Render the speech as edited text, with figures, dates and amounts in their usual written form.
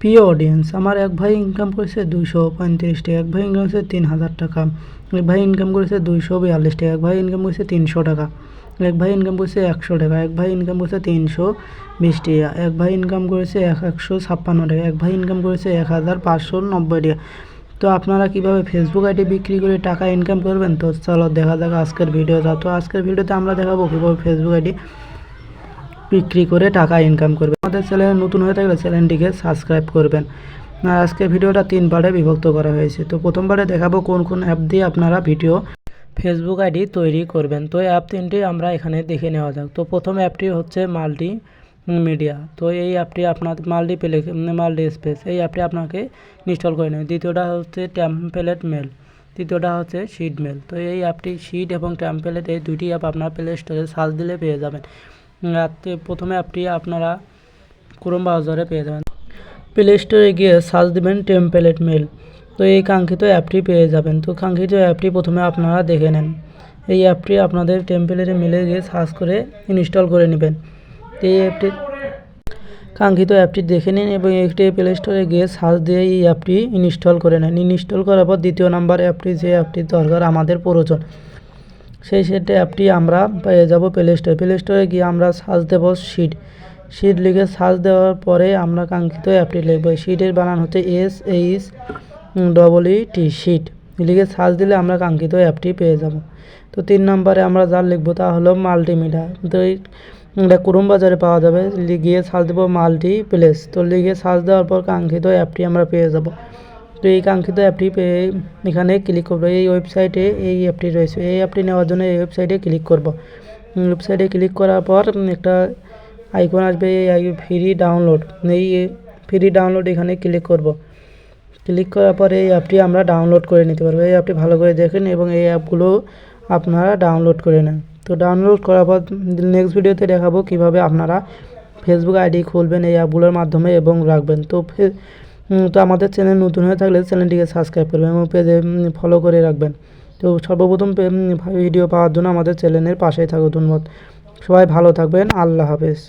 প্রিয় অডিয়েন্স, আমার এক ভাই ইনকাম করেছে 235 টাকা, এক ভাই ইনকাম করেছে 3000 টাকা, এক ভাই ইনকাম করেছে 242 টাকা, এক ভাই ইনকাম করেছে 300 টাকা, এক ভাই ইনকাম করেছে 100 টাকা, এক ভাই ইনকাম করেছে 320 টাকা, এক ভাই ইনকাম করেছে 156 টাকা, এক ভাই ইনকাম করেছে 1590 টাকা। তো আপনারা কিভাবে ফেসবুক আইডি বিক্রি করে টাকা ইনকাম করবেন, তো চলো দেখা যাক আজকের ভিডিওটা। তো আজকের ভিডিওতে আমরা দেখাবো কীভাবে ফেসবুক আইডি বিক্রি করে টাকা ইনকাম করবে। আমাদের চ্যানেলে নতুন হয়ে থাকলে চ্যানেলটিকে সাবস্ক্রাইব করবেন। আর আজকে ভিডিওটা 3 পার্টে বিভক্ত করা হয়েছে। তো প্রথম পার্টে দেখাবো কোন কোন অ্যাপ দিয়ে আপনারা ভিডিও ফেসবুক আইডি তৈরি করবেন। তো অ্যাপ 3টি আমরা এখানে দেখে নেওয়া যাক। তো প্রথম অ্যাপটি হচ্ছে মাল্টি মিডিয়া। তো এই অ্যাপটি আপনার মাল্টি স্পেস, এই অ্যাপটি আপনাকে ইনস্টল করে নেবেন। দ্বিতীয়টা হচ্ছে টেমপ্লেট মেল, তৃতীয়টা হচ্ছে শিট মেল। তো এই অ্যাপটি শিট এবং টেমপ্লেট, এই দুইটি অ্যাপ আপনার প্লে স্টোরে সার্চ দিলে পেয়ে যাবেন। প্রথমে অ্যাপটি আপনারা ক্রোম ব্রাউজারে পেয়ে যাবেন। প্লে স্টোরে গিয়ে সার্চ দেবেন টেমপ্লেট মেল। তো এই কাঙ্ক্ষিত অ্যাপটি পেয়ে যাবেন। তো কাঙ্ক্ষিত অ্যাপটি প্রথমে আপনারা দেখে নেন। এই অ্যাপটি আপনাদের টেমপ্লেটে মেলে গিয়ে সার্চ করে ইনস্টল করে নেবেন। এই অ্যাপটি কাঙ্ক্ষিত অ্যাপটি দেখে নিন এবং একটি প্লে স্টোরে গিয়ে সার্চ দিয়ে এই অ্যাপটি ইনস্টল করে নেন। ইনস্টল করার পর দ্বিতীয় নাম্বার অ্যাপটি, যে অ্যাপটির দরকার আমাদের প্রয়োজন, সেই সেটে অ্যাপটি আমরা পেয়ে যাব প্লে স্টোরে গিয়ে আমরা সার্চ দেব শিট লিখে সার্চ দেওয়ার পরে আমরা কাঙ্ক্ষিত অ্যাপটি লিখব। শিটের বানান হচ্ছে SHEET, শিট লিখে সার্চ দিলে আমরা কাঙ্ক্ষিত অ্যাপটি পেয়ে যাব। তো 3 নম্বরে আমরা যা লিখব তা হলো মাল্টিমিডিয়া। তো এটা ক্রোম বাজারে পাওয়া যাবে। গিয়ে সার্চ দেবো মাল্টিপ্লেস। তো লিখে সার্চ দেওয়ার পর কাঙ্ক্ষিত অ্যাপটি আমরা পেয়ে যাব। তো এই কাঙ্ক্ষিত অ্যাপটি পেয়ে এখানে ক্লিক করবো। এই ওয়েবসাইটে এই অ্যাপটি রয়েছে। এই অ্যাপটি নেওয়ার জন্য এই ওয়েবসাইটে ক্লিক করব। ওয়েবসাইটে ক্লিক করার পর একটা আইকন আসবে, এই ফ্রি ডাউনলোড, এই ফ্রি ডাউনলোড এখানে ক্লিক করব। ক্লিক করার পর এই অ্যাপটি আমরা ডাউনলোড করে নিতে পারবো। এই অ্যাপটি ভালো করে দেখেন এবং এই অ্যাপগুলো আপনারা ডাউনলোড করে নেন। তো ডাউনলোড করার পর নেক্সট ভিডিওতে দেখাবো কিভাবে আপনারা ফেসবুক আইডি খুলবেন এই অ্যাপগুলোর মাধ্যমে এবং রাখবেন। তো আমাদের চ্যানেল নতুন হয়ে থাকলে চ্যানেলটিকে সাবস্ক্রাইব করবেন এবং পেজে ফলো করে রাখবেন। তো সর্বপ্রথম ভিডিও পাওয়ার জন্য আমাদের চ্যানেলের পাশেই থাকুন। ধন্যবাদ। সবাই ভালো থাকবেন। আল্লাহ হাফেজ।